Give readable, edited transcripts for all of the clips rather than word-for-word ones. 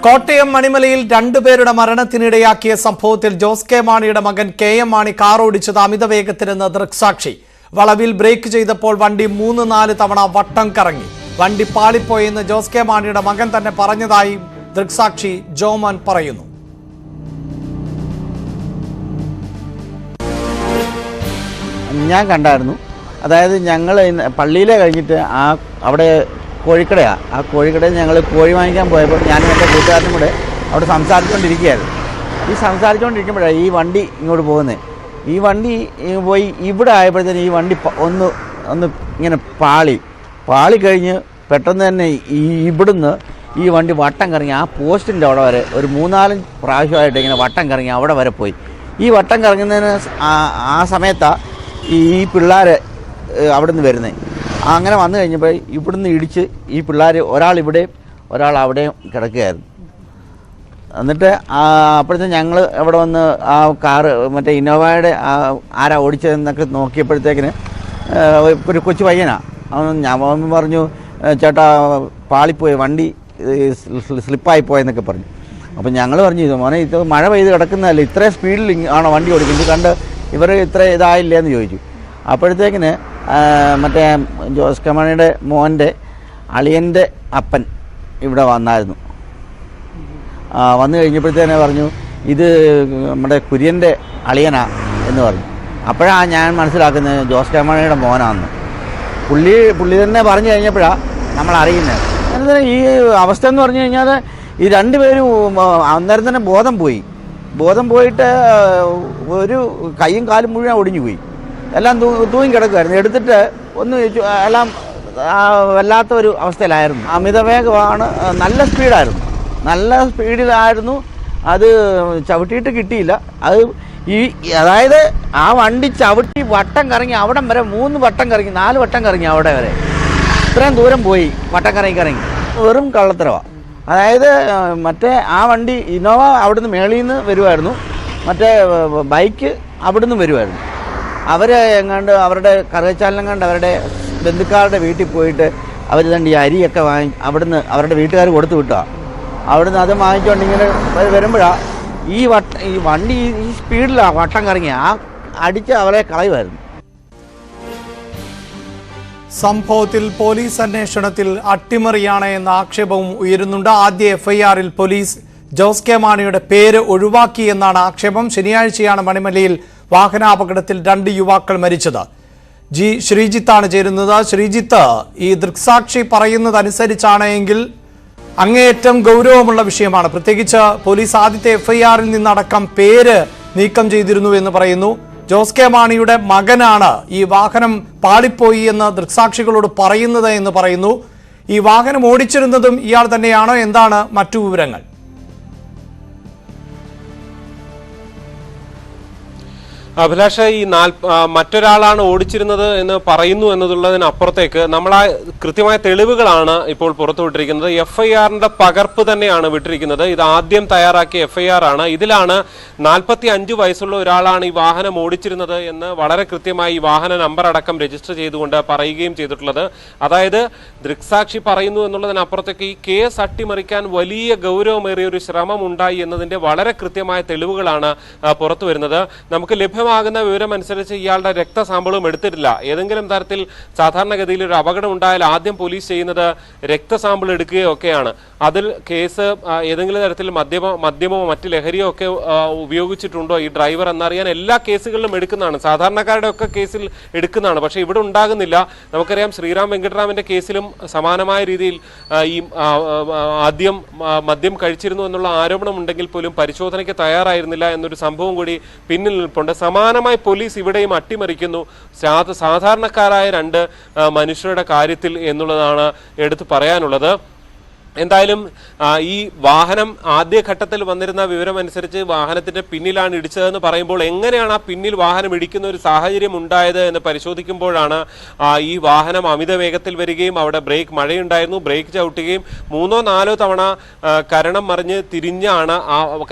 കോട്ടയം മണിമലയിൽ രണ്ടുപേരുടെ മരണത്തിനിടയാക്കിയ സംഭവത്തിൽ ജോസ് കെ മാണിയുടെ മകൻ കെ എം മാണി കാർ ഓടിച്ചത് അമിത വേഗത്തിലെന്ന് ദൃക്സാക്ഷി. വളവിൽ ബ്രേക്ക് ചെയ്തപ്പോൾ വണ്ടി 3-4 തവണ വട്ടം കറങ്ങി. വണ്ടി പാളിപ്പോയെന്ന് ജോസ് കെ മാണിയുടെ മകൻ തന്നെ പറഞ്ഞതായി ദൃക്സാക്ഷി ജോമൻ പറയുന്നു. ഞാൻ കണ്ടായിരുന്നു. അതായത് ഞങ്ങൾ പള്ളിയിലെ കഴിഞ്ഞിട്ട് അവിടെ കോഴിക്കടയാണ്. ആ കോഴിക്കടയിൽ ഞങ്ങൾ കോഴി വാങ്ങിക്കാൻ പോയപ്പോൾ ഞാനും എൻ്റെ കൂട്ടുകാരനും കൂടെ അവിടെ സംസാരിച്ചുകൊണ്ടിരിക്കുകയായിരുന്നു. ഈ സംസാരിച്ചുകൊണ്ടിരിക്കുമ്പോഴാണ് ഈ വണ്ടി ഇങ്ങോട്ട് പോകുന്നത്. ഈ വണ്ടി പോയി ഇവിടെ ആയപ്പോഴത്തേന് ഈ വണ്ടി ഒന്ന് ഇങ്ങനെ പാളി കഴിഞ്ഞ് പെട്ടെന്ന് തന്നെ ഇവിടുന്ന് ഈ വണ്ടി വട്ടം കറങ്ങി ആ പോസ്റ്റിൻ്റെ അവിടെ വരെ ഒരു 3-4 പ്രാവശ്യമായിട്ട് ഇങ്ങനെ വട്ടം കറങ്ങി അവിടെ വരെ പോയി. ഈ വട്ടം കറങ്ങുന്നതിന് ആ സമയത്താണ് ഈ പിള്ളേർ അവിടെ നിന്ന് വരുന്നത്. അങ്ങനെ വന്നു കഴിഞ്ഞപ്പോൾ ഇവിടുന്ന് ഇടിച്ച് ഈ പിള്ളേർ ഒരാൾ ഇവിടെയും ഒരാൾ അവിടെയും കിടക്കുകയായിരുന്നു. എന്നിട്ട് അപ്പോഴത്തെ ഞങ്ങൾ അവിടെ വന്ന് ആ കാറ് മറ്റേ ഇന്നോവയുടെ ആരാ ഓടിച്ചതെന്നൊക്കെ നോക്കിയപ്പോഴത്തേക്കിന് ഒരു കൊച്ചു പയ്യനാണ്. ഞാൻ പറഞ്ഞു, ചേട്ടാ പാളിപ്പോയി, വണ്ടി സ്ലിപ്പായിപ്പോയെന്നൊക്കെ പറഞ്ഞു. അപ്പം ഞങ്ങൾ പറഞ്ഞു, ഇത് മോനെ ഇത് മഴ പെയ്ത് കിടക്കുന്നതല്ല, ഇത്രയും സ്പീഡിൽ ആണോ വണ്ടി ഓടിക്കുന്നത്, ഇത് കണ്ട് ഇവർ ഇത്ര ഇതായില്ലേന്ന് ചോദിച്ചു. അപ്പോഴത്തേക്കിന് മറ്റേ ജോസ് കെ മാണിയുടെ മോൻ്റെ അളിയൻ്റെ അപ്പൻ ഇവിടെ വന്നായിരുന്നു. വന്നു കഴിഞ്ഞപ്പോഴത്തേനെ പറഞ്ഞു, ഇത് നമ്മുടെ കുര്യൻ്റെ അളിയനാ എന്ന് പറഞ്ഞു. അപ്പോഴാണ് ഞാൻ മനസ്സിലാക്കുന്നത് ജോസ് കെ മാണിയുടെ മോനാണെന്ന്. പുള്ളി തന്നെ പറഞ്ഞു കഴിഞ്ഞപ്പോഴാണ് നമ്മൾ അറിയുന്നത്. അന്നേരം ഈ അവസ്ഥ എന്ന് പറഞ്ഞു കഴിഞ്ഞാൽ ഈ രണ്ടുപേരും അന്നേരം തന്നെ ബോധം പോയിട്ട് ഒരു കൈയും കാലും മുഴുവൻ ഒടിഞ്ഞു പോയി. എല്ലാം തൂങ്ങി കിടക്കുമായിരുന്നു. എടുത്തിട്ട് ഒന്ന് എല്ലാം വല്ലാത്ത ഒരു അവസ്ഥയിലായിരുന്നു. അമിതവേഗമാണ്, നല്ല സ്പീഡിലായിരുന്നു. അത് ചവിട്ടിയിട്ട് കിട്ടിയില്ല. അത് അതായത് ആ വണ്ടി ചവിട്ടി വട്ടം കറങ്ങി അവിടം വരെ 3 വട്ടം കറങ്ങി 4 വട്ടം കറങ്ങി അവിടെ വരെ ഇത്രയും ദൂരം പോയി വട്ടം കറങ്ങി വെറും കള്ളത്തരവാണ്. അതായത് മറ്റേ ആ വണ്ടി ഇന്നോവ അവിടുന്ന് മേളിൽ നിന്ന് വരുമായിരുന്നു, മറ്റേ ബൈക്ക് അവിടുന്ന് വരുമായിരുന്നു. എങ്ങാണ്ട് അവരുടെ കറുകച്ചാലിനെങ്ങാണ്ട് അവരുടെ ബന്ധുക്കാരുടെ വീട്ടിൽ പോയിട്ട് അവർ തന്നെ ഈ അരിയൊക്കെ അവിടുന്ന് അവരുടെ വീട്ടുകാർ കൊടുത്തു വിട്ടാണ്. അവിടുന്ന് അത് വാങ്ങിച്ചുകൊണ്ട് ഇങ്ങനെ വരുമ്പോഴാണ് ഈ വണ്ടി ഈ സ്പീഡിലാണ് വട്ടം കറങ്ങി അടിച്ച് അവരെ കളയുമായിരുന്നു. സംഭവത്തിൽ പോലീസ് അന്വേഷണത്തിൽ അട്ടിമറിയാണ് എന്ന ആക്ഷേപവും ഉയരുന്നുണ്ട്. ആദ്യ എഫ്ഐആറിൽ പോലീസ് ജോസ് കെ മാണിയുടെ പേര് ഒഴിവാക്കി എന്നാണ് ആക്ഷേപം. ശനിയാഴ്ചയാണ് മണിമലയിൽ വാഹനാപകടത്തിൽ 2 യുവാക്കൾ മരിച്ചത്. ശ്രീജിത്താണ് ചേരുന്നത്. ശ്രീജിത്ത്, ഈ ദൃക്സാക്ഷി പറയുന്നതനുസരിച്ചാണ് എങ്കിൽ അങ്ങേയറ്റം ഗൗരവമുള്ള വിഷയമാണ്. പ്രത്യേകിച്ച് പോലീസ് ആദ്യത്തെ എഫ്ഐആറിൽ നിന്നടക്കം പേര് നീക്കം ചെയ്തിരുന്നു എന്ന് പറയുന്നു. ജോസ് കെ മാണിയുടെ മകനാണ് ഈ വാഹനം പാളിപ്പോയി എന്ന് ദൃക്സാക്ഷികളോട് പറയുന്നത് എന്ന് പറയുന്നു. ഈ വാഹനം ഓടിച്ചിരുന്നതും ഇയാൾ തന്നെയാണോ? എന്താണ് മറ്റു വിവരങ്ങൾ? അഭിലാഷ, ഈ മറ്റൊരാളാണ് ഓടിച്ചിരുന്നത് എന്ന് പറയുന്നു എന്നതുള്ളതിനപ്പുറത്തേക്ക് നമ്മൾ ആ കൃത്യമായ തെളിവുകളാണ് ഇപ്പോൾ പുറത്തുവിട്ടിരിക്കുന്നത്. എഫ്ഐആറിന്റെ പകർപ്പ് തന്നെയാണ് വിട്ടിരിക്കുന്നത്. ഇത് ആദ്യം തയ്യാറാക്കിയ എഫ്ഐആർ ആണ്. ഇതിലാണ് 45 വയസ്സുള്ള ഒരാളാണ് ഈ വാഹനം ഓടിച്ചിരുന്നത് എന്ന് വളരെ കൃത്യമായി ഈ വാഹന നമ്പർ അടക്കം രജിസ്റ്റർ ചെയ്തുകൊണ്ട് പറയുകയും ചെയ്തിട്ടുള്ളത്. അതായത് ദൃക്സാക്ഷി പറയുന്നു എന്നുള്ളതിനപ്പുറത്തേക്ക് ഈ കേസ് അട്ടിമറിക്കാൻ വലിയ ഗൗരവമേറിയ ഒരു ശ്രമം ഉണ്ടായി എന്നതിന്റെ വളരെ കൃത്യമായ തെളിവുകളാണ് പുറത്തു വരുന്നത്. നമുക്ക് ആകുന്ന വിവരം അനുസരിച്ച് ഇയാളുടെ രക്തസാമ്പിളും എടുത്തിട്ടില്ല. ഏതെങ്കിലും തരത്തിൽ സാധാരണഗതിയിൽ ഒരു അപകടം ഉണ്ടായാൽ ആദ്യം പോലീസ് ചെയ്യുന്നത് രക്തസാമ്പിൾ എടുക്കുകയൊക്കെയാണ്. അതിൽ കേസ് ഏതെങ്കിലും തരത്തിൽ മദ്യമോ മറ്റ് ലഹരിയോ ഒക്കെ ഉപയോഗിച്ചിട്ടുണ്ടോ ഈ ഡ്രൈവർ എന്നറിയാൻ എല്ലാ കേസുകളിലും എടുക്കുന്നതാണ്, സാധാരണക്കാരുടെ ഒക്കെ കേസിൽ എടുക്കുന്നതാണ്. പക്ഷേ ഇവിടെ ഉണ്ടാകുന്നില്ല. നമുക്കറിയാം ശ്രീറാം വെങ്കിട്ടറാമിന്റെ കേസിലും സമാനമായ രീതിയിൽ ഈ ആദ്യം മദ്യം കഴിച്ചിരുന്നു എന്നുള്ള ആരോപണം ഉണ്ടെങ്കിൽ പോലും പരിശോധനയ്ക്ക് തയ്യാറായിരുന്നില്ല എന്നൊരു സംഭവം കൂടി പിന്നിൽ നിൽപ്പുണ്ട്. സമാനമായി പോലീസ് ഇവിടെയും അട്ടിമറിക്കുന്നു സാധാരണക്കാരായ 2 മനുഷ്യരുടെ കാര്യത്തിൽ എന്നുള്ളതാണ് എടുത്തു പറയാനുള്ളത്. എന്തായാലും ഈ വാഹനം ആദ്യഘട്ടത്തിൽ വന്നിരുന്ന വിവരം അനുസരിച്ച് വാഹനത്തിന്റെ പിന്നിലാണ് ഇടിച്ചതെന്ന് പറയുമ്പോൾ എങ്ങനെയാണ് ആ പിന്നിൽ വാഹനം ഇടിക്കുന്ന ഒരു സാഹചര്യം ഉണ്ടായത് എന്ന് പരിശോധിക്കുമ്പോഴാണ് ഈ വാഹനം അമിത വേഗത്തിൽ വരികയും അവിടെ മഴയുണ്ടായിരുന്നു, ബ്രേക്ക് ചവിട്ടുകയും 3-4 തവണ കരണം മറിഞ്ഞ് തിരിഞ്ഞാണ്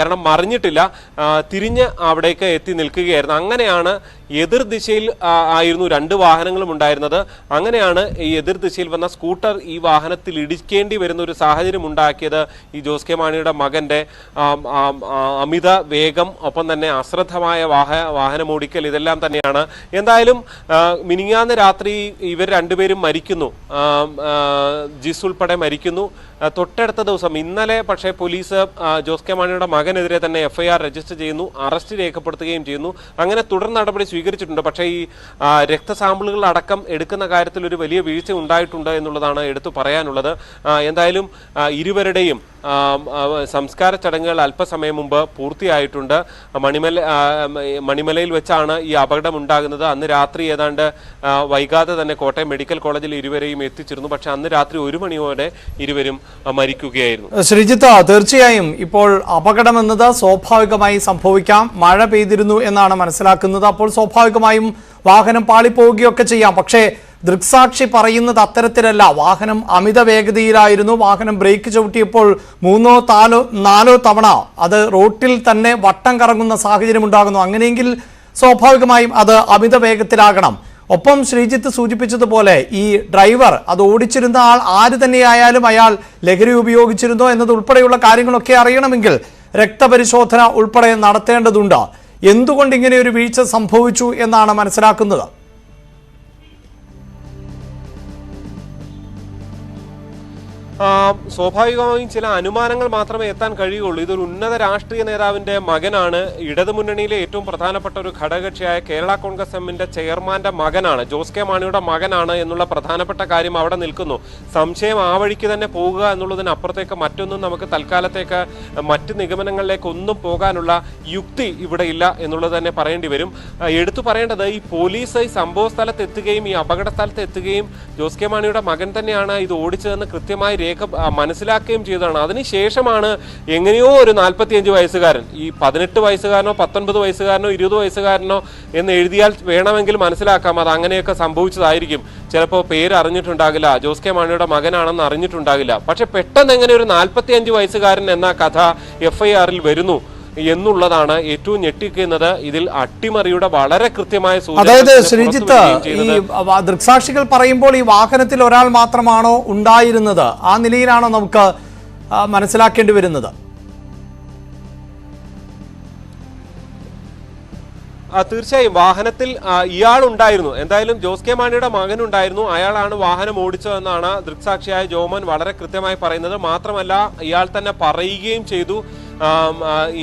കരണം മറിഞ്ഞിട്ടില്ല, തിരിഞ്ഞ് അവിടേക്ക് എത്തി നിൽക്കുകയായിരുന്നു. അങ്ങനെയാണ് എതിർദിശയിൽ ആയിരുന്നു 2 വാഹനങ്ങളും ഉണ്ടായിരുന്നത്. അങ്ങനെയാണ് ഈ എതിർദിശയിൽ വന്ന സ്കൂട്ടർ ഈ വാഹനത്തിൽ ഇടിക്കേണ്ടി വരുന്ന ഒരു സാഹചര്യം ഉണ്ടാക്കിയത് ഈ ജോസ് കെ മാണിയുടെ മകന്റെ അമിത വേഗം, ഒപ്പം തന്നെ അശ്രദ്ധമായ വാഹനമോടിക്കൽ, ഇതെല്ലാം തന്നെയാണ്. എന്തായാലും മിനിങ്ങാന്ന് രാത്രി ഇവർ രണ്ടുപേരും മരിക്കുന്നു, ജിസ് ഉൾപ്പെടെ മരിക്കുന്നു. തൊട്ടടുത്ത ദിവസം ഇന്നലെ പക്ഷേ പോലീസ് ജോസ് കെ മാണിയുടെ മകനെതിരെ തന്നെ FIR രജിസ്റ്റർ ചെയ്യുന്നു, അറസ്റ്റ് രേഖപ്പെടുത്തുകയും ചെയ്യുന്നു. അങ്ങനെ തുടർ നടപടി സ്വീകരിച്ചിട്ടുണ്ട്. പക്ഷേ ഈ രക്തസാമ്പിളുകൾ അടക്കം എടുക്കുന്ന കാര്യത്തിൽ ഒരു വലിയ വീഴ്ച ഉണ്ടായിട്ടുണ്ട് എന്നുള്ളതാണ് എടുത്തു പറയാനുള്ളത്. എന്തായാലും ഇരുവരുടെയും സംസ്കാര ചടങ്ങുകൾ അല്പസമയം മുമ്പ് പൂർത്തിയായിട്ടുണ്ട്. മണിമലയിൽ വെച്ചാണ് ഈ അപകടം ഉണ്ടാകുന്നത്. അന്ന് രാത്രി ഏതാണ്ട് വൈകാതെ തന്നെ കോട്ടയം മെഡിക്കൽ കോളേജിൽ ഇരുവരെയും എത്തിച്ചിരുന്നു. പക്ഷെ അന്ന് രാത്രി 1 മണിയോടെ ഇരുവരും മരിക്കുകയായിരുന്നു. ശ്രീജിത്ത്, തീർച്ചയായും ഇപ്പോൾ അപകടം എന്നത് സ്വാഭാവികമായി സംഭവിക്കാം. മഴ പെയ്തിരുന്നു എന്നാണ് മനസ്സിലാക്കുന്നത്. അപ്പോൾ സ്വാഭാവികമായും വാഹനം പാളിപ്പോവുകയൊക്കെ ചെയ്യാം. പക്ഷേ ദൃക്സാക്ഷി പറയുന്നത് അത്തരത്തിലല്ല. വാഹനം അമിത വേഗതയിലായിരുന്നു. വാഹനം ബ്രേക്ക് ചവിട്ടിയപ്പോൾ 3ഓ 4ഓ തവണ അത് റോട്ടിൽ തന്നെ വട്ടം കറങ്ങുന്ന സാഹചര്യം ഉണ്ടാകുന്നു. അങ്ങനെയെങ്കിൽ സ്വാഭാവികമായും അത് അമിത വേഗത്തിലാകണം. ഒപ്പം ശ്രീജിത്ത് സൂചിപ്പിച്ചതുപോലെ ഈ ഡ്രൈവർ, അത് ഓടിച്ചിരുന്ന ആൾ ആര് തന്നെയായാലും അയാൾ ലഹരി ഉപയോഗിച്ചിരുന്നോ എന്നത് ഉൾപ്പെടെയുള്ള കാര്യങ്ങളൊക്കെ അറിയണമെങ്കിൽ രക്തപരിശോധന ഉൾപ്പെടെ നടത്തേണ്ടതുണ്ട്. എന്തുകൊണ്ട് ഇങ്ങനെ ഒരു വീഴ്ച സംഭവിച്ചു എന്നാണ് മനസ്സിലാക്കുന്നത്? സ്വാഭാവികമായും ചില അനുമാനങ്ങൾ മാത്രമേ എത്താൻ കഴിയുള്ളൂ. ഇതൊരു ഉന്നത രാഷ്ട്രീയ നേതാവിന്റെ മകനാണ്. ഇടതുമുന്നണിയിലെ ഏറ്റവും പ്രധാനപ്പെട്ട ഒരു ഘടകകക്ഷിയായ കേരള കോൺഗ്രസ് എമ്മിന്റെ ചെയർമാന്റെ മകനാണ്, ജോസ് കെ മാണിയുടെ മകനാണ് എന്നുള്ള പ്രധാനപ്പെട്ട കാര്യം അവിടെ നിൽക്കുന്നു. സംശയം ആ വഴിക്ക് തന്നെ പോകുക എന്നുള്ളതിനപ്പുറത്തേക്ക് മറ്റൊന്നും നമുക്ക് തൽക്കാലത്തേക്ക് മറ്റ് നിഗമനങ്ങളിലേക്ക് ഒന്നും പോകാനുള്ള യുക്തി ഇവിടെ ഇല്ല എന്നുള്ളത് തന്നെ പറയേണ്ടി വരും. എടുത്തു പറയേണ്ടത്, ഈ പോലീസ് ഈ സംഭവ സ്ഥലത്ത് എത്തുകയും ഈ അപകട സ്ഥലത്ത് എത്തുകയും ജോസ് കെ മാണിയുടെ മകൻ തന്നെയാണ് ഇത് ഓടിച്ചതെന്ന് കൃത്യമായി മനസ്സിലാക്കുകയും ചെയ്തതാണ്. അതിനുശേഷമാണ് എങ്ങനെയോ ഒരു 45 വയസ്സുകാരൻ, ഈ 18 വയസ്സുകാരനോ 19 വയസ്സുകാരനോ 20 വയസ്സുകാരനോ എന്ന് എഴുതിയാൽ വേണമെങ്കിൽ മനസ്സിലാക്കാം അത് അങ്ങനെയൊക്കെ സംഭവിച്ചതായിരിക്കും. ചിലപ്പോൾ പേര് അറിഞ്ഞിട്ടുണ്ടാകില്ല, ജോസ് കെ മാണിയുടെ മകനാണെന്ന് അറിഞ്ഞിട്ടുണ്ടാകില്ല. പക്ഷെ പെട്ടെന്ന് എങ്ങനെ ഒരു 45 വയസ്സുകാരൻ എന്ന കഥ FIR-ൽ വരുന്നു എന്നുള്ളതാണ് ഏറ്റവും ഞെട്ടിക്കുന്നത്. ഇതിൽ അട്ടിമറിയുടെ വളരെ കൃത്യമായ സൂചന. അതായത് ശ്രീജിത്ത്, ഈ ദൃക്സാക്ഷികൾ പറയുമ്പോൾ ഈ വാഹനത്തിൽ ഒരാൾ മാത്രമാണോ ഉണ്ടായിരുന്നത്? ആ നിലയിലാണോ നമുക്ക് മനസ്സിലാക്കേണ്ടി വരുന്നത്? തീർച്ചയായും വാഹനത്തിൽ ഇയാൾ ഉണ്ടായിരുന്നു. എന്തായാലും ജോസ് കെ മാണിയുടെ മകനുണ്ടായിരുന്നു. അയാളാണ് വാഹനം ഓടിച്ചതെന്നാണ് ദൃക്സാക്ഷിയായ ജോമോൻ വളരെ കൃത്യമായി പറയുന്നത്. മാത്രമല്ല ഇയാൾ തന്നെ പറയുകയും ചെയ്തു,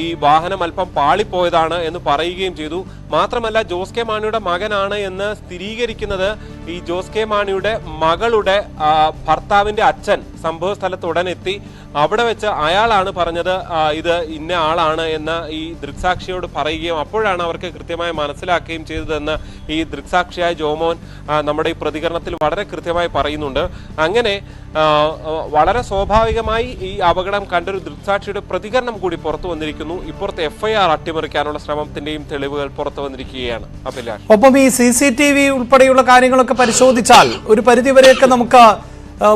ഈ വാഹനം അല്പം പാളിപ്പോയതാണ് എന്ന് പറയുകയും ചെയ്തു. മാത്രമല്ല ജോസ് കെ മാണിയുടെ മകനാണ് എന്ന് സ്ഥിരീകരിക്കുന്നത് ഈ ജോസ് കെ മാണിയുടെ മകളുടെ ഭർത്താവിന്റെ അച്ഛൻ സംഭവ സ്ഥലത്ത് ഉടനെത്തി. അവിടെ വെച്ച് അയാളാണ് പറഞ്ഞത് ഇത് ഇന്ന ആളാണ് എന്ന് ഈ ദൃക്സാക്ഷിയോട് പറയുകയും അപ്പോഴാണ് അവർക്ക് കൃത്യമായി മനസ്സിലാക്കുകയും ചെയ്തതെന്ന് ഈ ദൃക്സാക്ഷിയായ ജോമോൻ നമ്മുടെ ഈ പ്രതികരണത്തിൽ വളരെ കൃത്യമായി പറയുന്നുണ്ട്. അങ്ങനെ വളരെ സ്വാഭാവികമായി ഈ അപകടം കണ്ടൊരു ദൃക്സാക്ഷിയുടെ പ്രതികരണം കൂടി പുറത്തു വന്നിരിക്കുന്നു. ഇപ്പുറത്തെ FIR അട്ടിമറിക്കാനുള്ള ശ്രമത്തിന്റെയും തെളിവുകൾ പുറത്തു വന്നിരിക്കുകയാണ്. ഒപ്പം ഈ CCTV ഉൾപ്പെടെയുള്ള കാര്യങ്ങളൊക്കെ പരിശോധിച്ചാൽ ഒരു പരിധിവരെയൊക്കെ നമുക്ക്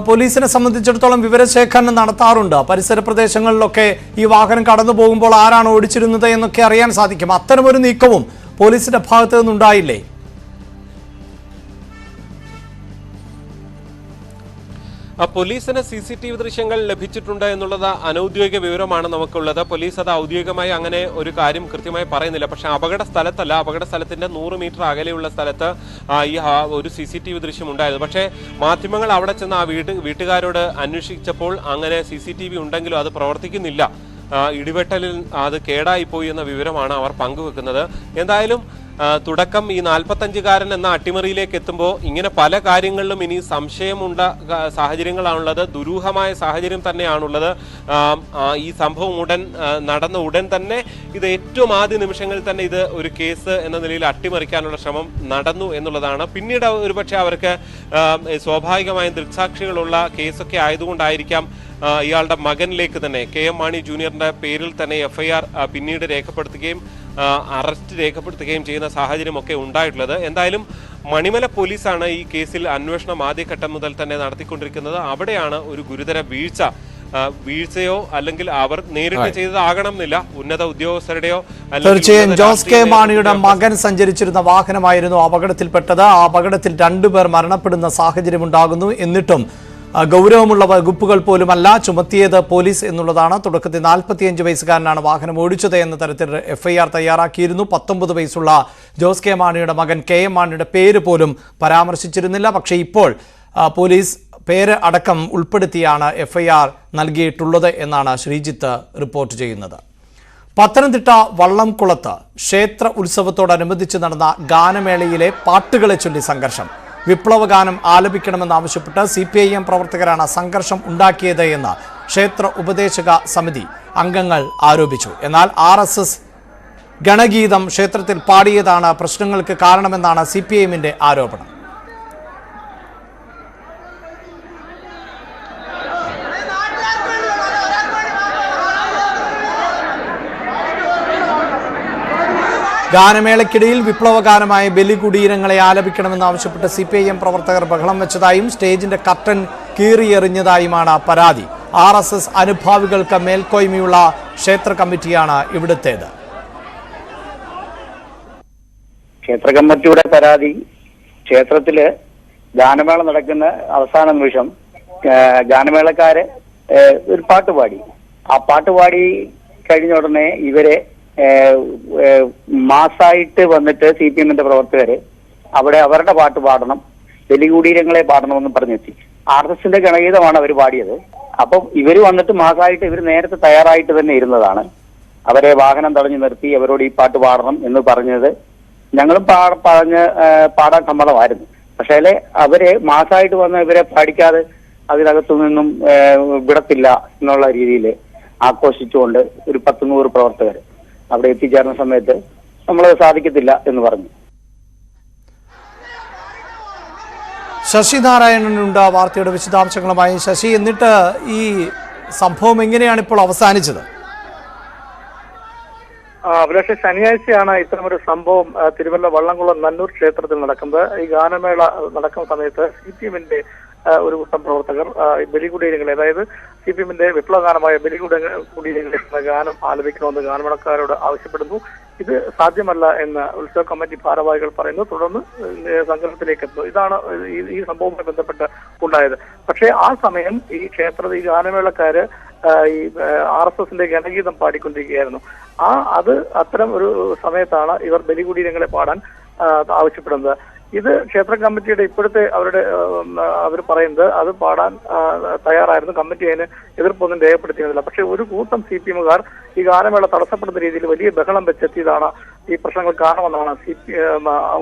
പോലീസിനെ സംബന്ധിച്ചിടത്തോളം വിവരശേഖരണം നടത്താറുണ്ട്. പരിസര പ്രദേശങ്ങളിലൊക്കെ ഈ വാഹനം കടന്നു പോകുമ്പോൾ ആരാണ് ഓടിച്ചിരുന്നത് എന്നൊക്കെ അറിയാൻ സാധിക്കും. അത്തരമൊരു നീക്കവും പോലീസിന്റെ ഭാഗത്തു നിന്നുണ്ടായില്ലേ? പോലീസിന് CCTV ദൃശ്യങ്ങൾ ലഭിച്ചിട്ടുണ്ട് എന്നുള്ളത് അനൌദ്യോഗിക വിവരമാണ് നമുക്കുള്ളത്. പോലീസ് അത് ഔദ്യോഗികമായി അങ്ങനെ ഒരു കാര്യം കൃത്യമായി പറയുന്നില്ല. പക്ഷെ അപകട സ്ഥലത്തല്ല, അപകട സ്ഥലത്തിന്റെ 100 മീറ്റർ അകലെയുള്ള സ്ഥലത്ത് ഈ ഒരു CCTV ദൃശ്യം ഉണ്ടായിരുന്നു. പക്ഷേ മാധ്യമങ്ങൾ അവിടെ ചെന്ന് ആ വീട്ടുകാരോട് അന്വേഷിച്ചപ്പോൾ അങ്ങനെ CCTV ഉണ്ടെങ്കിലും അത് പ്രവർത്തിക്കുന്നില്ല, ഇടിവെട്ടലിൽ അത് കേടായിപ്പോയി എന്ന വിവരമാണ് അവർ പങ്കുവെക്കുന്നത്. എന്തായാലും തുടക്കം ഈ 45-കാരൻ എന്ന അട്ടിമറിയിലേക്ക് എത്തുമ്പോൾ ഇങ്ങനെ പല കാര്യങ്ങളിലും ഇനി സംശയമുണ്ട സാഹചര്യങ്ങളാണുള്ളത്. ദുരൂഹമായ സാഹചര്യം തന്നെയാണുള്ളത്. ഈ സംഭവം നടന്ന ഉടൻ തന്നെ ഇത് ഏറ്റവും ആദ്യ നിമിഷങ്ങളിൽ തന്നെ ഇത് ഒരു കേസ് എന്ന നിലയിൽ അട്ടിമറിക്കാനുള്ള ശ്രമം നടന്നു എന്നുള്ളതാണ്. പിന്നീട് ഒരുപക്ഷെ അവർക്ക് സ്വാഭാവികമായും ദൃക്സാക്ഷികളുള്ള കേസൊക്കെ ആയതുകൊണ്ടായിരിക്കാം ഇയാളുടെ മകനിലേക്ക് തന്നെ KM മാണി ജൂനിയറിന്റെ പേരിൽ തന്നെ FIR പിന്നീട് രേഖപ്പെടുത്തുകയും അറസ്റ്റ് രേഖപ്പെടുത്തുകയും ചെയ്യുന്ന സാഹചര്യമൊക്കെ ഉണ്ടായിട്ടുള്ളത്. എന്തായാലും മണിമല പോലീസാണ് ഈ കേസിൽ അന്വേഷണം ആദ്യഘട്ടം മുതൽ തന്നെ നടത്തിക്കൊണ്ടിരിക്കുന്നത്. അവിടെയാണ് ഒരു ഗുരുതര വീഴ്ചയോ അല്ലെങ്കിൽ അവർ നേരിട്ട് ചെയ്തതാകണം എന്നില്ല, ഉന്നത ഉദ്യോഗസ്ഥരുടെയോ. തീർച്ചയായും ജോസ് കെ മാണിയുടെ മകൻ സഞ്ചരിച്ചിരുന്ന വാഹനമായിരുന്നു അപകടത്തിൽപ്പെട്ടത്. ആ അപകടത്തിൽ 2 പേർ മരണപ്പെടുന്ന സാഹചര്യം ഉണ്ടാകുന്നു. എന്നിട്ടും ഗൗരവമുള്ള വകുപ്പുകൾ പോലുമല്ല ചുമത്തിയത് പോലീസ് എന്നുള്ളതാണ്. തുടക്കത്തിൽ 45 വയസ്സുകാരനാണ് വാഹനം ഓടിച്ചത് എന്ന തരത്തിൽ FIR തയ്യാറാക്കിയിരുന്നു. 19 വയസ്സുള്ള ജോസ് കെ മാണിയുടെ മകൻ KM മാണിയുടെ പേര് പോലും പരാമർശിച്ചിരുന്നില്ല. പക്ഷേ ഇപ്പോൾ പോലീസ് പേര് അടക്കം ഉൾപ്പെടുത്തിയാണ് FIR നൽകിയിട്ടുള്ളത് എന്നാണ് ശ്രീജിത്ത് റിപ്പോർട്ട് ചെയ്യുന്നത്. പത്തനംതിട്ട വള്ളംകുളത്ത് ക്ഷേത്ര ഉത്സവത്തോടനുബന്ധിച്ച് നടന്ന ഗാനമേളയിലെ പാട്ടുകളെ ചൊല്ലി സംഘർഷം. വിപ്ലവഗാനം ആലപിക്കണമെന്നാവശ്യപ്പെട്ട് CPIM പ്രവർത്തകരാണ് സംഘർഷം ഉണ്ടാക്കിയത് എന്ന് ക്ഷേത്ര ഉപദേശക സമിതി അംഗങ്ങൾ ആരോപിച്ചു. എന്നാൽ RSS ഗണഗീതം ക്ഷേത്രത്തിൽ പാടിയതാണ് പ്രശ്നങ്ങൾക്ക് കാരണമെന്നാണ് CPIMന്റെ ആരോപണം. ഗാനമേളയ്ക്കിടയിൽ വിപ്ലവഗാനമായ ബലികുടീരങ്ങളെ ആലപിക്കണമെന്നാവശ്യപ്പെട്ട് CPIM പ്രവർത്തകർ ബഹളം വെച്ചതായും സ്റ്റേജിന്റെ കർട്ടൻ കീറിയെറിഞ്ഞതായുമാണ് പരാതി. RSS അനുഭാവികൾക്ക് മേൽക്കോയ്മയുള്ള ക്ഷേത്ര കമ്മിറ്റിയാണ് ഇവിടുത്തേത്. ക്ഷേത്ര കമ്മിറ്റിയുടെ പരാതി, ക്ഷേത്രത്തില് ഗാനമേള നടക്കുന്ന അവസാന നിമിഷം ഗാനമേളക്കാര് ഒരു പാട്ടുപാടി. ആ പാട്ടുപാടി കഴിഞ്ഞ ഉടനെ ഇവരെ മാസായിട്ട് വന്നിട്ട് CPIMന്റെ പ്രവർത്തകര് അവിടെ അവരുടെ പാട്ട് പാടണം, ബലികുടീരങ്ങളെ പാടണമെന്ന് പറഞ്ഞെത്തി. RSSന്റെ ഗണഗീതമാണ് അവർ പാടിയത്. അപ്പം ഇവര് വന്നിട്ട് മാസമായിട്ട് ഇവർ നേരത്തെ തയ്യാറായിട്ട് തന്നെ ഇരുന്നതാണ്. അവരെ വാഹനം തടഞ്ഞു നിർത്തി അവരോട് ഈ പാട്ട് പാടണം എന്ന് പറഞ്ഞത് ഞങ്ങളും പാടാൻ സമ്മതമായിരുന്നു. പക്ഷേ അവര് മാസമായിട്ട് വന്ന് ഇവരെ പാടിക്കാതെ അതിനകത്തു നിന്നും വിടത്തില്ല എന്നുള്ള രീതിയിൽ ആഘോഷിച്ചുകൊണ്ട് ഒരു 100 പ്രവർത്തകർ അവിടെ എത്തിച്ചേർന്ന സമയത്ത് നമ്മളത് സാധിക്കത്തില്ല എന്ന് പറഞ്ഞു. ശശി നാരായണനുണ്ട് വാർത്തയുടെ വിശദാംശങ്ങളുമായി. ശശി, എന്നിട്ട് ഈ സംഭവം എങ്ങനെയാണ് ഇപ്പോൾ അവസാനിച്ചത്? അഭിലാഷ്, ശനിയാഴ്ചയാണ് ഇത്തരമൊരു സംഭവം തിരുവല്ല വള്ളംകുളം നന്നൂർ ക്ഷേത്രത്തിൽ നടക്കുന്നത്. ഈ ഗാനമേള നടക്കുന്ന സമയത്ത് CPIMന്റെ ഒരു കൂട്ടം പ്രവർത്തകർ ബലികുടീരങ്ങളെ, അതായത് CPIMന്റെ വിപ്ലവഗാനമായ ബലികുടീരങ്ങളെ ഗാനം ആലപിക്കണമെന്ന് ഗാനമേളക്കാരോട് ആവശ്യപ്പെടുന്നു. ഇത് സാധ്യമല്ല എന്ന് ഉത്സവ കമ്മിറ്റി ഭാരവാഹികൾ പറയുന്നു. തുടർന്ന് സംഘർഷത്തിലേക്ക് എത്തുന്നു. ഇതാണ് ഈ സംഭവവുമായി ബന്ധപ്പെട്ട് ഉണ്ടായത്. പക്ഷേ ആ സമയം ഈ ക്ഷേത്രത്തിൽ ഈ ഗാനമേളക്കാര് ഈ RSSന്റെ ഗണഗീതം പാടിക്കൊണ്ടിരിക്കുകയായിരുന്നു. അത്തരം ഒരു സമയത്താണ് ഇവർ ബലികുടീരങ്ങളെ പാടാൻ ആവശ്യപ്പെടുന്നത്. ഇത് ക്ഷേത്ര കമ്മിറ്റിയുടെ ഇപ്പോഴത്തെ അവർ പറയുന്നത് അത് പാടാൻ തയ്യാറായിരുന്നു. കമ്മിറ്റി അതിന് എതിർപ്പൊന്നും രേഖപ്പെടുത്തിയിരുന്നില്ല. പക്ഷെ ഒരു കൂട്ടം CPIMകാർ ഈ ഗാനമേള തടസ്സപ്പെടുന്ന രീതിയിൽ വലിയ ബഹളം വെച്ചെത്തിയതാണ് ഈ പ്രശ്നങ്ങൾ കാരണമെന്നാണ്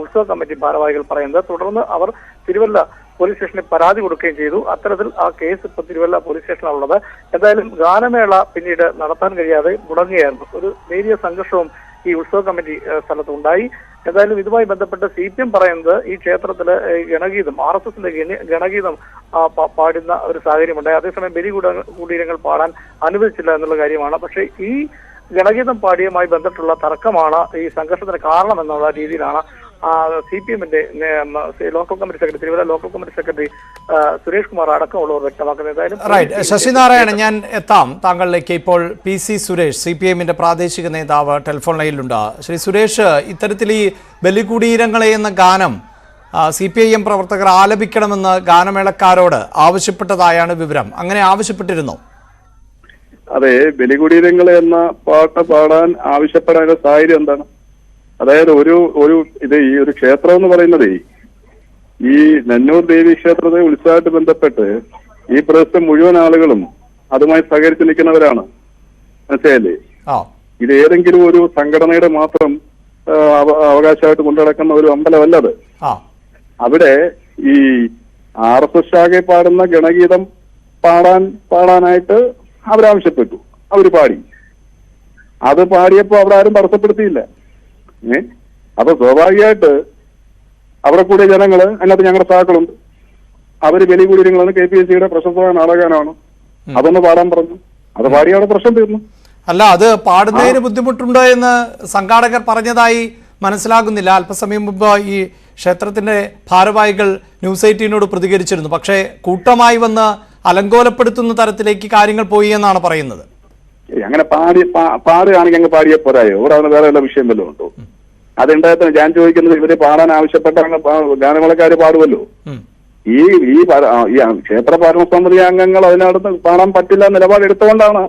ഉത്സവ കമ്മിറ്റി ഭാരവാഹികൾ പറയുന്നത്. തുടർന്ന് അവർ തിരുവല്ല പോലീസ് സ്റ്റേഷനിൽ പരാതി കൊടുക്കുകയും ചെയ്തു. അത്തരത്തിൽ ആ കേസ് ഇപ്പോൾ തിരുവല്ല പോലീസ് സ്റ്റേഷനിലുള്ളത്. എന്തായാലും ഗാനമേള പിന്നീട് നടത്താൻ കഴിയാതെ മുടങ്ങുകയായിരുന്നു. ഒരു നേരിയ സംഘർഷവും ഈ ഉത്സവ കമ്മിറ്റി സ്ഥലത്ത് ഉണ്ടായി. എന്തായാലും ഇതുമായി ബന്ധപ്പെട്ട് CPIM പറയുന്നത് ഈ ക്ഷേത്രത്തില് ഗണഗീതം, RSSന്റെ ഗണഗീതം പാടുന്ന ഒരു സാഹചര്യമുണ്ടായി. അതേസമയം ബലികുടീരങ്ങൾ പാടാൻ അനുവദിച്ചില്ല എന്നുള്ള കാര്യമാണ്. പക്ഷേ ഈ ഗണഗീതം പാടിയുമായി ബന്ധപ്പെട്ടുള്ള തർക്കമാണ് ഈ സംഘർഷത്തിന് കാരണം എന്നുള്ള രീതിയിലാണ് CPIMന്റെ local committee secretary, Thiruvalla local committee secretary Suresh Kumar അടക്കമുള്ളവർ വ്യക്തമാക്കുന്നത്. ശശിനാരായണൻ, ഞാൻ എത്താം താങ്കളിലേക്ക്. ഇപ്പോൾ PC സുരേഷ്, CPIMന്റെ പ്രാദേശിക നേതാവ്, ടെലിഫോൺ ലൈനിലുണ്ട്. ശ്രീ സുരേഷ്, ഇത്തരത്തിൽ ഈ ബലികുടീരങ്ങളെ എന്ന ഗാനം CPIM പ്രവർത്തകർ ആലപിക്കണമെന്ന് ഗാനമേളക്കാരോട് ആവശ്യപ്പെട്ടതായാണ് വിവരം. അങ്ങനെ ആവശ്യപ്പെട്ടിരുന്നോ? അതെ, ബലികുടീരങ്ങളെ എന്ന പാട്ട് പാടാൻ ആവശ്യപ്പെടാനുള്ള സാഹചര്യം എന്താണ്? അതായത് ഈ ഒരു ക്ഷേത്രം എന്ന് പറയുന്നത് ഈ നന്നൂർ ദേവി ക്ഷേത്രത്തെ ഉത്സവമായിട്ട് ബന്ധപ്പെട്ട് ഈ പ്രദേശത്തെ മുഴുവൻ ആളുകളും അതുമായി സഹകരിച്ച് നിൽക്കുന്നവരാണ്. മനസ്സിലായില്ലേ? ഇത് ഏതെങ്കിലും ഒരു സംഘടനയുടെ മാത്രം അവകാശമായിട്ട് കൊണ്ടുനടക്കുന്ന ഒരു അമ്പലമല്ലത്. അവിടെ ഈ RSS ശാഖയെ പാടുന്ന ഗണഗീതം പാടാനായിട്ട് അവരാവശ്യപ്പെട്ടു. അവര് പാടി. അത് പാടിയപ്പോ അവിടെ ആരും തടസ്സപ്പെടുത്തിയില്ല. അപ്പൊ സ്വാഭാവികമായിട്ട് അവിടെ കൂടിയ ജനങ്ങള്, അതിനകത്ത് ഞങ്ങളുടെ സഹാക്കളുണ്ട്, അവര് ബലികുടീരങ്ങളാണ്, KPSCയുടെ പ്രശസ്തമായ നാടകഗാനമാണ്, അതൊന്ന് പാടാൻ പറഞ്ഞു. അത് പാടി അവിടെ പ്രശ്നം തീർന്നു. അല്ല, അത് പാടുന്നതിന് ബുദ്ധിമുട്ടുണ്ടോ എന്ന് സംഘാടകർ പറഞ്ഞതായി മനസ്സിലാകുന്നില്ല. അല്പസമയം മുമ്പ് ഈ ക്ഷേത്രത്തിന്റെ ഭാരവാഹികൾ ന്യൂസ് 18നോട് പ്രതികരിച്ചിരുന്നു. പക്ഷേ കൂട്ടമായി വന്ന് അലങ്കോലപ്പെടുത്തുന്ന തരത്തിലേക്ക് കാര്യങ്ങൾ പോയി എന്നാണ് പറയുന്നത്. അങ്ങനെ പാടുകയാണെങ്കിൽ അങ്ങ് പാടിയ പോരായോ? ഇവിടെ വേറെ വല്ല വിഷയം വല്ലതും ഉണ്ടോ? അതുണ്ടായതിന് ഞാൻ ചോദിക്കുന്നത്, ഇവര് പാടാൻ ആവശ്യപ്പെട്ട ഗാനമേളക്കാര് പാടുമല്ലോ. ഈ ഈ ക്ഷേത്ര ഭരണസമിതി അംഗങ്ങൾ അതിനകത്ത് കാണാൻ പറ്റില്ല നിലപാടെടുത്തുകൊണ്ടാണ്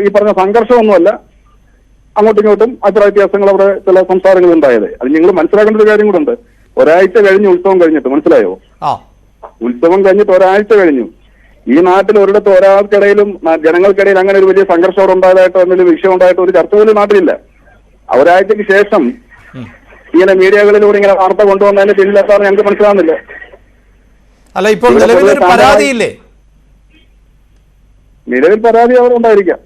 ഈ പറഞ്ഞ സംഘർഷമൊന്നുമല്ല, അങ്ങോട്ടും ഇങ്ങോട്ടും അഭിപ്രായ വ്യത്യാസങ്ങൾ അവിടെ ചില സംസാരങ്ങൾ ഉണ്ടായത്. അത് നിങ്ങൾ മനസ്സിലാക്കേണ്ട ഒരു കാര്യം കൂടെ ഉണ്ട്. ഒരാഴ്ച കഴിഞ്ഞു ഉത്സവം കഴിഞ്ഞിട്ട്, മനസ്സിലായോ? ഉത്സവം കഴിഞ്ഞിട്ട് ഒരാഴ്ച കഴിഞ്ഞു. ഈ നാട്ടിൽ ഒരിടത്ത് ഒരാൾക്കിടയിലും ജനങ്ങൾക്കിടയിൽ അങ്ങനെ ഒരു വലിയ സംഘർഷം അവിടെ ഉണ്ടായതായിട്ടോ എന്തെങ്കിലും വിഷയം ഉണ്ടായിട്ടോ ഒരു ചർച്ച പോലും നാട്ടിലില്ല. ഒരാഴ്ചക്ക് ശേഷം ഇങ്ങനെ മീഡിയകളിലൂടെ ഇങ്ങനെ വാർത്ത കൊണ്ടുവന്നതിന് പിന്നിലെത്താൻ ഞങ്ങൾക്ക് മനസ്സിലാവുന്നില്ല. അല്ല, ഇപ്പോൾ നിലവിലൊരു പരാതിയില്ലേ? നിലവിൽ പരാതി അവർ ഉണ്ടായിരിക്കാം.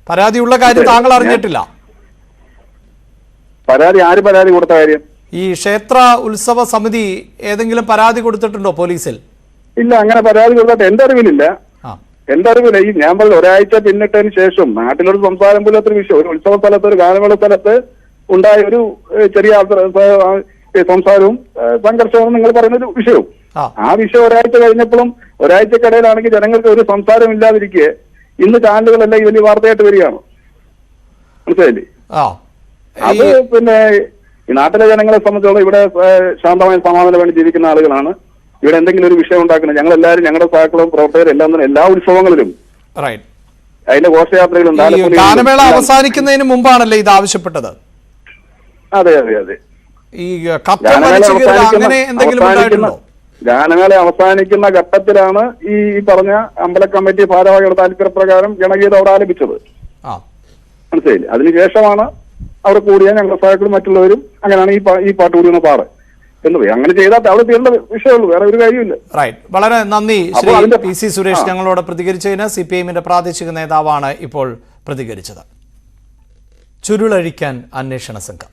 പരാതിയുള്ള കാര്യം താങ്കൾ അറിഞ്ഞിട്ടില്ല? പരാതി ആര് പരാതി കൊടുത്ത കാര്യം? ഈ ക്ഷേത്ര ഉത്സവ സമിതി ഏതെങ്കിലും പരാതി കൊടുത്തിട്ടുണ്ടോ പോലീസിൽ? ഇല്ല, അങ്ങനെ പരാതി കൊടുത്തിട്ട് എന്റെ അറിവിലില്ല. ഈ ഞാൻ പറഞ്ഞ ഒരാഴ്ച പിന്നിട്ടതിന് ശേഷം നാട്ടിലൊരു സംസാരം പോലത്തൊരു വിഷയം, ഒരു ഉത്സവ സ്ഥലത്ത്, ഒരു ഗാനമേള സ്ഥലത്ത് ഉണ്ടായ ഒരു ചെറിയ സംസാരവും സംഘർഷവും നിങ്ങൾ പറയുന്നൊരു വിഷയവും, ആ വിഷയം ഒരാഴ്ച കഴിഞ്ഞപ്പോഴും ഒരാഴ്ചക്കിടയിലാണെങ്കിൽ ജനങ്ങൾക്ക് ഒരു സംസാരം ഇല്ലാതിരിക്കെ ഇന്ന് ചാനലുകളെല്ലാം ഈ വലിയ വാർത്തയായിട്ട് വരികയാണ്. മനസ്സിലായില്ലേ? അത് പിന്നെ ഈ നാട്ടിലെ ജനങ്ങളെ സംബന്ധിച്ചോളം ഇവിടെ ശാന്തമായ സമാധാനം വേണ്ടി ജീവിക്കുന്ന ആളുകളാണ്. ഇവിടെ എന്തെങ്കിലും ഒരു വിഷയം ഉണ്ടാക്കുന്നത് ഞങ്ങൾ എല്ലാവരും, ഞങ്ങളുടെ സഹാക്കളും പ്രവർത്തകരും എല്ലാം തന്നെ എല്ലാ ഉത്സവങ്ങളിലും അതിന്റെ ഘോഷയാത്രകളും ഗാനമേള അവസാനിക്കുന്നതിന് മുമ്പാണല്ലേ ഇത് ആവശ്യപ്പെട്ടത്? അതെ അതെ അതെ. ഈ അങ്ങനെ എന്തെങ്കിലും ഉണ്ടായിട്ടുണ്ടോ? ഗാനമേള അവസാനിക്കുന്ന ഘട്ടത്തിലാണ് ഈ പറഞ്ഞ അമ്പല കമ്മിറ്റി ഭാരവാഹികളുടെ താല്പര്യപ്രകാരം ഗണഗീതം അവിടെ ആലപിച്ചത്. മനസ്സിലായില്ലേ? അതിനുശേഷമാണ് അവിടെ കൂടിയ ഞങ്ങളുടെ സഹാക്കളും മറ്റുള്ളവരും അങ്ങനെയാണ് ഈ പാട്ട് കൂടി പാട് എന്ന് പോയി. അങ്ങനെ ചെയ്താൽ അവിടെ തീരേണ്ട വിഷയമുള്ളൂ, വേറെ ഒരു കാര്യമില്ല. വളരെ നന്ദി ശ്രീ PC സുരേഷ് ഞങ്ങളോട് പ്രതികരിച്ചതിന്. CPIഎമ്മിന്റെ പ്രാദേശിക നേതാവാണ് ഇപ്പോൾ പ്രതികരിച്ചത്. ചുരുളഴിക്കാൻ അന്വേഷണ സംഘം.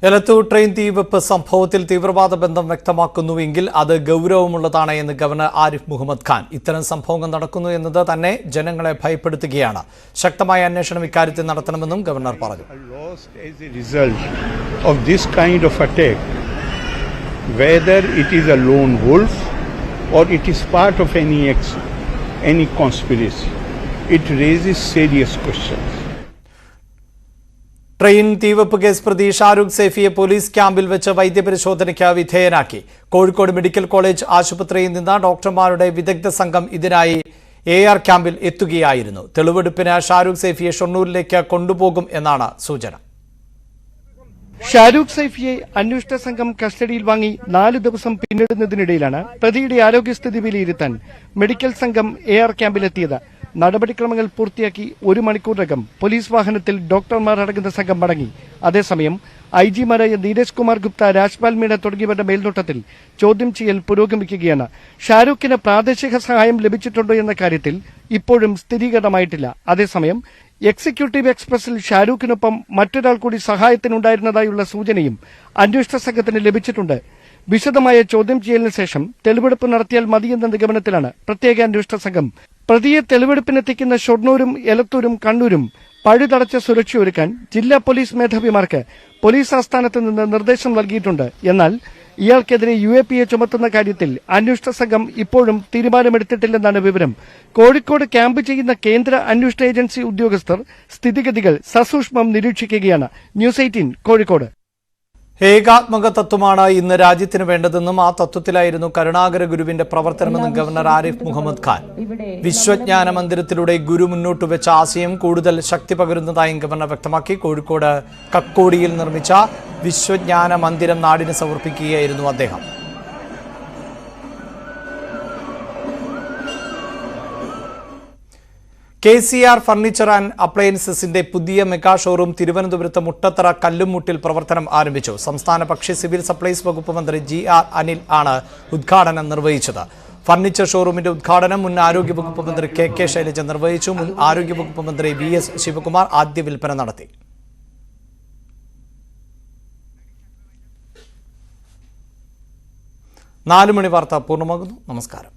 എലത്തൂർ ട്രെയിൻ തീവെപ്പ് സംഭവത്തിൽ തീവ്രവാദ ബന്ധം വ്യക്തമാക്കുന്നുവെങ്കിൽ അത് ഗൗരവമുള്ളതാണ് എന്ന് ഗവർണർ ആരിഫ് മുഹമ്മദ് ഖാൻ. ഇത്തരം സംഭവങ്ങൾ നടക്കുന്നു എന്നത് തന്നെ ജനങ്ങളെ ഭയപ്പെടുത്തുകയാണ്. ശക്തമായ അന്വേഷണം ഇക്കാര്യത്തിൽ നടത്തണമെന്നും ഗവർണർ പറഞ്ഞു. Whether it is a lone wolf or it is part of any conspiracy, it raises serious questions. Train തീവെപ്പ് കേസ് പ്രതി ഷാരൂഖ് സൈഫിയെ പോലീസ് ക്യാമ്പിൽ വെച്ച് വൈദ്യപരിശോധനയ്ക്ക് വിധേയനാക്കി. കോഴിക്കോട് മെഡിക്കൽ കോളേജ് ആശുപത്രിയിൽ നിന്ന് ഡോക്ടർമാരുടെ വിദഗ്ധ സംഘം ഇതിനായി AR ക്യാമ്പിൽ എത്തുകയായിരുന്നു. തെളിവെടുപ്പിന് ഷാരൂഖ് സൈഫിയെ ഷൊർണൂരിലേക്ക് കൊണ്ടുപോകും എന്നാണ് സൂചന. ഷാരൂഖ് സൈഫിയെ അന്വേഷണ സംഘം കസ്റ്റഡിയിൽ വാങ്ങി 4 ദിവസം പിന്നിടുന്നതിനിടയിലാണ് പ്രതിയുടെ ആരോഗ്യസ്ഥിതി വിലയിരുത്താൻ മെഡിക്കൽ സംഘം AR ക്യാമ്പിലെത്തിയത്. നടപടിക്രമങ്ങൾ പൂർത്തിയാക്കി 1 മണിക്കൂറിനകം പോലീസ് വാഹനത്തിൽ ഡോക്ടർമാർ അടങ്ങുന്ന സംഘം മടങ്ങി. അതേസമയം IG-മാരായ നീരജ് കുമാർ ഗുപ്ത, രാജ്പാൽ മീണ തുടങ്ങിയവരുടെ മേൽനോട്ടത്തിൽ ചോദ്യം ചെയ്യൽ പുരോഗമിക്കുകയാണ്. ഷാരൂഖിന് പ്രാദേശിക സഹായം ലഭിച്ചിട്ടുണ്ടോ എന്ന കാര്യത്തിൽ ഇപ്പോഴും സ്ഥിരീകരണമായിട്ടില്ല. അതേസമയം എക്സിക്യൂട്ടീവ് എക്സ്പ്രസിൽ ഷാരൂഖിനൊപ്പം മറ്റൊരാൾ കൂടി സഹായത്തിനുണ്ടായിരുന്നതായുള്ള സൂചനയും അന്വേഷണ സംഘത്തിന് ലഭിച്ചിട്ടുണ്ട്. വിശദമായ ചോദ്യം ചെയ്യലിന് ശേഷം തെളിവെടുപ്പ് നടത്തിയാൽ മതിയെന്ന നിഗമനത്തിലാണ് പ്രത്യേക അന്വേഷണ സംഘം. പ്രതിയെ തെളിവെടുപ്പിനെത്തിക്കുന്ന ഷൊർണൂരും എലത്തൂരും കണ്ണൂരും പഴുതടച്ച സുരക്ഷയൊരുക്കാൻ ജില്ലാ പോലീസ് മേധാവിമാർക്ക് പോലീസ് ആസ്ഥാനത്ത് നിന്ന് നിർദ്ദേശം നൽകിയിട്ടുണ്ട്. എന്നാൽ ഇയാൾക്കെതിരെ UAPA ചുമത്തുന്ന കാര്യത്തിൽ അന്വേഷണ സംഘം ഇപ്പോഴും തീരുമാനമെടുത്തിട്ടില്ലെന്നാണ് വിവരം. കോഴിക്കോട് ക്യാമ്പ് ചെയ്യുന്ന കേന്ദ്ര അന്വേഷണ ഏജൻസി ഉദ്യോഗസ്ഥർ സ്ഥിതിഗതികൾ സസൂക്ഷ്മം നിരീക്ഷിക്കുകയാണ്. ന്യൂസ് 18 കോഴിക്കോട്. ഏകാത്മക തത്വമാണ് ഇന്ന് രാജ്യത്തിന് വേണ്ടതെന്നും ആ തത്വത്തിലായിരുന്നു കരുണാകര ഗുരുവിന്റെ പ്രവർത്തനമെന്നും ഗവർണർ ആരിഫ് മുഹമ്മദ് ഖാൻ. വിശ്വജ്ഞാന മന്ദിരത്തിലൂടെ ഗുരു മുന്നോട്ട് വെച്ച ആശയം കൂടുതൽ ശക്തി പകരുന്നതായും ഗവർണർ വ്യക്തമാക്കി. കോഴിക്കോട് കക്കോടിയിൽ നിർമ്മിച്ച വിശ്വജ്ഞാന മന്ദിരം നാടിന് സമർപ്പിക്കുകയായിരുന്നു അദ്ദേഹം. KCR ഫർണിച്ചർ ആൻഡ് അപ്ലയൻസസിന്റെ പുതിയ മെഗാ ഷോറൂം തിരുവനന്തപുരത്ത് മുട്ടത്തറ കല്ലുമുട്ടിൽ പ്രവർത്തനം ആരംഭിച്ചു. സംസ്ഥാന ഭക്ഷ്യ സിവിൽ സപ്ലൈസ് വകുപ്പ് മന്ത്രി GR അനിൽ ആണ് ഉദ്ഘാടനം നിർവഹിച്ചത്. ഫർണിച്ചർ ഷോറൂമിന്റെ ഉദ്ഘാടനം മുൻ ആരോഗ്യവകുപ്പ് മന്ത്രി KK ശൈലജ നിർവഹിച്ചു. മുൻ ആരോഗ്യവകുപ്പ് മന്ത്രി VS ശിവകുമാർ ആദ്യ വിൽപ്പന നടത്തി. 4 മണി വാർത്ത പൂർണ്ണമാകുന്നു. നമസ്കാരം.